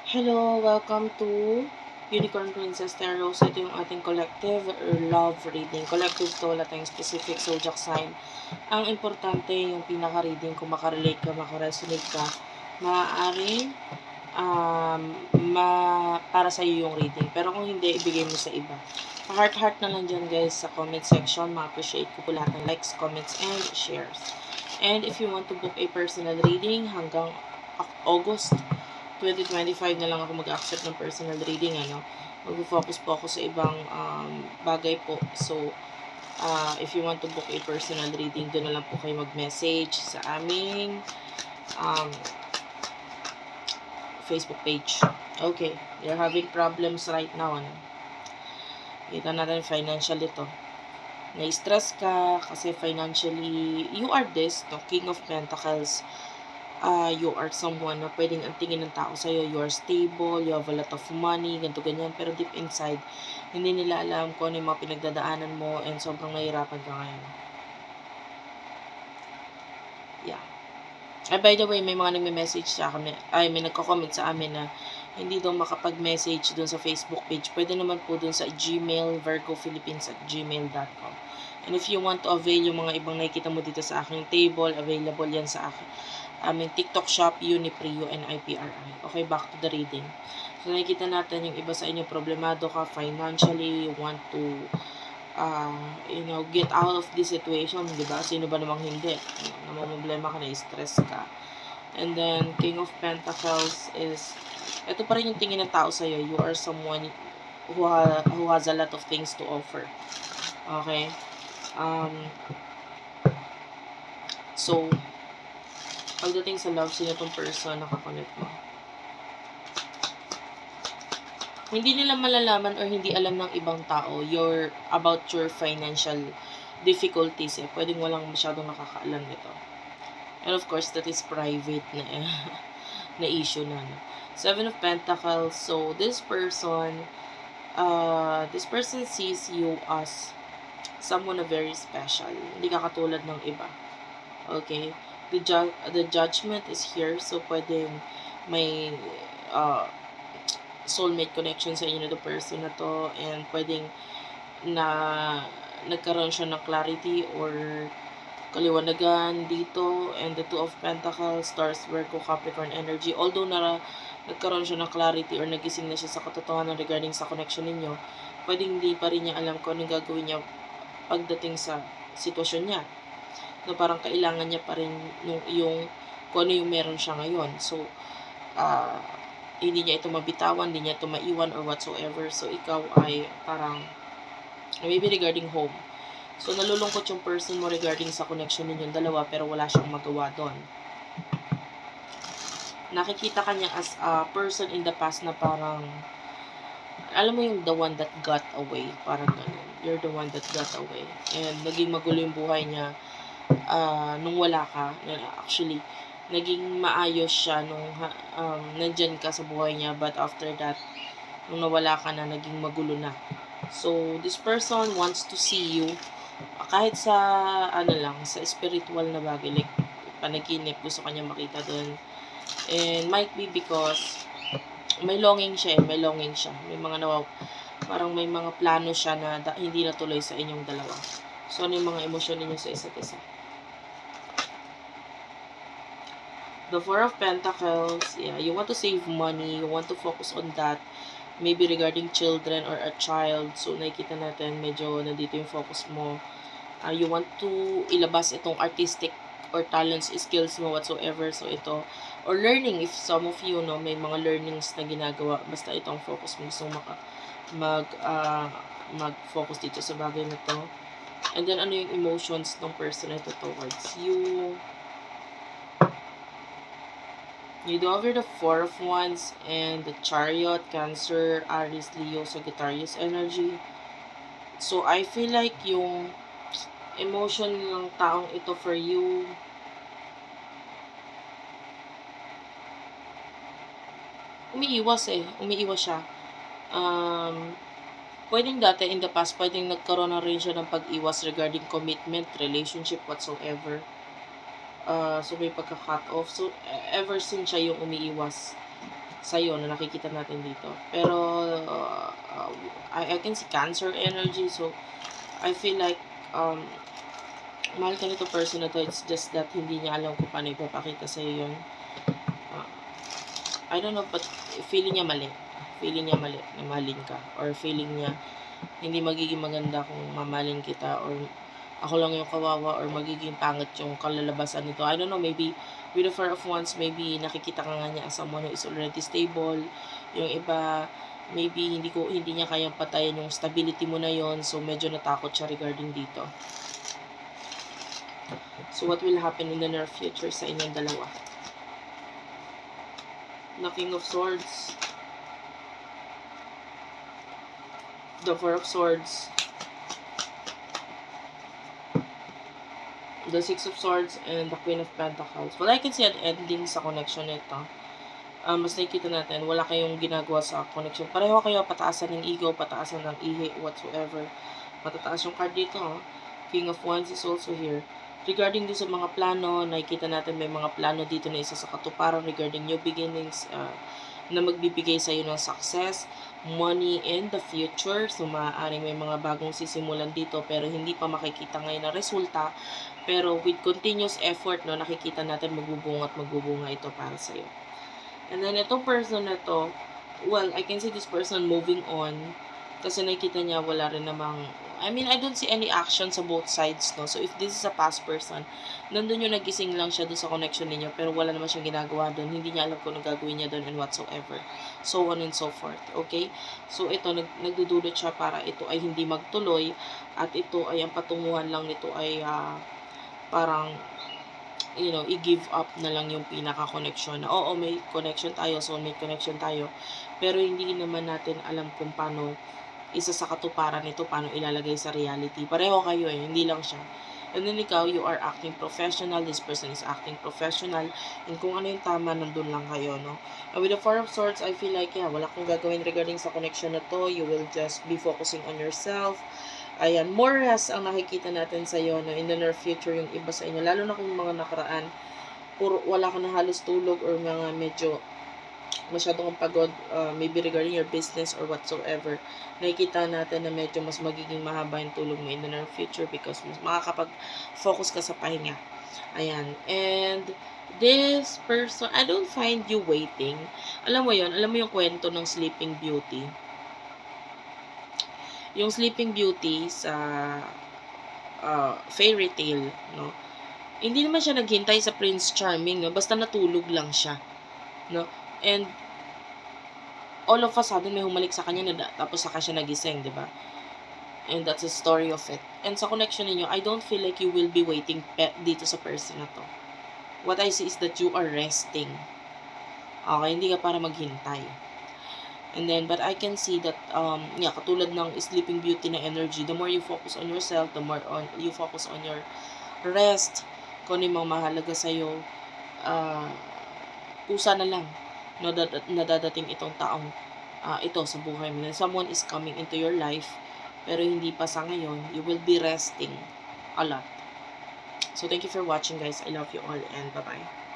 Hello, welcome to Unicorn Princess Tarot. So, ito yung ating collective love reading. Collective to, wala tayong specific zodiac sign. Ang importante, yung pinaka-reading, kung makarelate ka, makaresonate ka, maaaring para sa iyo yung reading. Pero kung hindi, ibigay mo sa iba. Heart-heart na lang dyan guys sa comment section. Ma-appreciate ko po lahat ng likes, comments, and shares. And if you want to book a personal reading hanggang August 2025 na lang ako mag-accept ng personal reading, mag-focus po ako sa ibang bagay po. So, if you want to book a personal reading, doon na lang po kayo mag-message sa aming um, Facebook page. Okay, you're having problems right now, Kita natin financial ito. Na-stress ka kasi financially, you are this, King of Pentacles. You are someone na pwedeng ang tingin ng tao sa'yo, you are stable, you have a lot of money, ganito ganyan, pero deep inside, hindi nila alam kung ano yung mga pinagdadaanan mo and sobrang nahihirapan ka ngayon. Yeah. By the way, may mga nagme-message sa akin, may nagko-comment sa amin na hindi daw makapag-message dun sa Facebook page. Pwede naman po dun sa Gmail, virgophilippines@gmail.com. And if you want to avail yung mga ibang nakikita mo dito sa aking table, available yan sa akin. Aming TikTok shop, Uniprio and IPRI. Okay, back to the reading. So, nakikita natin yung iba sa inyo, problemado ka financially, you want to get out of this situation, di ba? Sino ba namang hindi? Namamblema ka, na-stress ka. And then, King of Pentacles is, ito pa rin yung tingin ng tao sa'yo. You are someone who has a lot of things to offer. Okay? So, pagdating sa love, sino itong person na kakonect mo? Hindi nila malalaman or hindi alam ng ibang tao about your financial difficulties. Pwedeng walang masyadong nakakaalam nito. And of course, that is private na na issue na. Seven of Pentacles. So, this person sees you as someone na very special. Hindi ka katulad ng iba. Okay? The judgment is here. So, pwedeng may soulmate connection sa inyo na the person na to, and pwedeng na nagkaroon siya ng clarity or kaliwanagan dito. And the Two of Pentacles, Stars, Virgo, Capricorn energy, although nagkaroon siya ng clarity or nagising na siya sa katotohanan regarding sa connection ninyo, pwedeng hindi pa rin niya alam kung anong gagawin niya pagdating sa sitwasyon niya, na parang kailangan niya pa rin kung ano yung meron siya ngayon. So, hindi niya ito mabitawan, hindi niya ito maiwan or whatsoever. So, ikaw ay parang, maybe regarding home. So, nalulungkot yung person mo regarding sa connection ninyong dalawa, pero wala siyang magawa doon. Nakikita ka niya as a person in the past na parang, alam mo yung the one that got away, parang ganun. You're the one that got away. And naging magulo yung buhay niya nung wala ka. Actually, naging maayos siya nung nandyan ka sa buhay niya, but after that, nung nawala ka na, naging magulo na. So, this person wants to see you kahit sa sa spiritual na bagay, like panaginip, gusto kanya makita doon. And might be because may longing siya, may mga parang may mga plano siya na hindi natuloy sa inyong dalawa. So, ano yung mga emosyon ninyo sa isa't isa? The Four of Pentacles, you want to save money, you want to focus on that, maybe regarding children or a child. So, nakikita natin, medyo nandito yung focus mo. You want to ilabas itong artistic or talents, skills mo, whatsoever. So, ito, or learning, if some of you, may mga learnings na ginagawa, basta itong focus mo, gusto mag-focus dito sa bagay na to. And then, ano yung emotions ng person na ito towards you? You do over the Four of Wands and the Chariot, Cancer, Aries, Leo, Sagittarius energy. So, I feel like yung emotion ng taong ito for you, umiiwas siya. Pwedeng dati in the past, pwedeng nagkaroon na rin siya ng pag-iwas regarding commitment, relationship, whatsoever. So, may pagka-cut off. So, ever since siya yung umiiwas. sa'yo na nakikita natin dito. Pero, I can see Cancer energy. So, I feel like, mahal ka nito person na to. It's just that hindi niya alam kung paano ipapakita sa'yo yun. Uh, I don't know, but feeling niya mali. Feeling niya mali na mahalin ka. Or feeling niya hindi magiging maganda kung mamahalin kita, or ako lang yung kawawa, or magiging pangit yung kalalabasan nito. I don't know, maybe with the Four of Wands, maybe nakikita ka nga niya as someone who is already stable. Yung iba, maybe hindi niya kayang patayan yung stability mo na yon, so medyo natakot siya regarding dito. So what will happen in the near future sa inyong dalawa? The King of Swords, the Four of Swords, the Six of Swords, and the Queen of Pentacles. Well, I can see an ending sa connection nito. Mas nakikita natin, wala kayong ginagawa sa connection. Pareho kayo, pataasan ng ego, pataasan ng ihi, whatsoever. Matataas yung card dito. King of Wands is also here. Regarding dito sa mga plano, nakikita natin may mga plano dito na isa sa katuparan regarding new beginnings, na magbibigay sa iyo ng success, money in the future. So, maaaring may mga bagong sisimulan dito pero hindi pa makikita ngayon na resulta. Pero with continuous effort, no, nakikita natin magbubunga at magbubunga ito para sa iyo. And then, itong person na to, well, I can see this person moving on. Kasi nakikita niya, wala rin namang, I mean, I don't see any action sa both sides, no? So, if this is a past person, nandun yung nagising lang siya doon sa connection ninyo, pero wala naman siyang ginagawa doon. Hindi niya alam kung anong gagawin niya doon and whatsoever. So on and so forth, okay? So, ito, nagdudulot siya para ito ay hindi magtuloy, at ito ay, ang patunguhan lang nito ay, parang, i-give up na lang yung pinaka-connection. Oo, may connection tayo, soulmate connection tayo, pero hindi naman natin alam kung paano isa sa katuparan nito, paano ilalagay sa reality. Pareho kayo hindi lang siya. And then ikaw, you are acting professional, this person is acting professional, and kung ano yung tama, nandun lang kayo, no? And with the Four of Swords, I feel like, wala kang gagawin regarding sa connection na to. You will just be focusing on yourself. Ayan, more rest ang nakikita natin sa iyo, no, in the near future, yung iba sa inyo, lalo na kung mga nakaraan, wala ka na halos tulog, or mga medyo masyadong pagod, maybe regarding your business or whatsoever, nakikita natin na medyo mas magiging mahaba yung tulog mo in the near future because mas makakapag-focus ka sa pahinga. Ayan, and this person, I don't find you waiting. Alam mo yung kwento ng Sleeping Beauty. Yung Sleeping Beauty sa fairy tale, no? Hindi naman siya naghintay sa Prince Charming, no? Basta natulog lang siya, no? And all of a sudden may humalik sa kanya na tapos saka siya nagising, 'di ba? And that's the story of it. And sa connection niyo, I don't feel like you will be waiting dito sa person na to. What I see is that you are resting. Okay, hindi ka para maghintay. And then, but I can see that, katulad ng Sleeping Beauty na energy, the more you focus on yourself, the more you focus on your rest, kung ano yung mga mahalaga sa'yo, kusa na lang, nadadating itong taong, ito sa buhay mo. Someone is coming into your life, pero hindi pa sa ngayon, you will be resting a lot. So, thank you for watching, guys. I love you all, and bye-bye.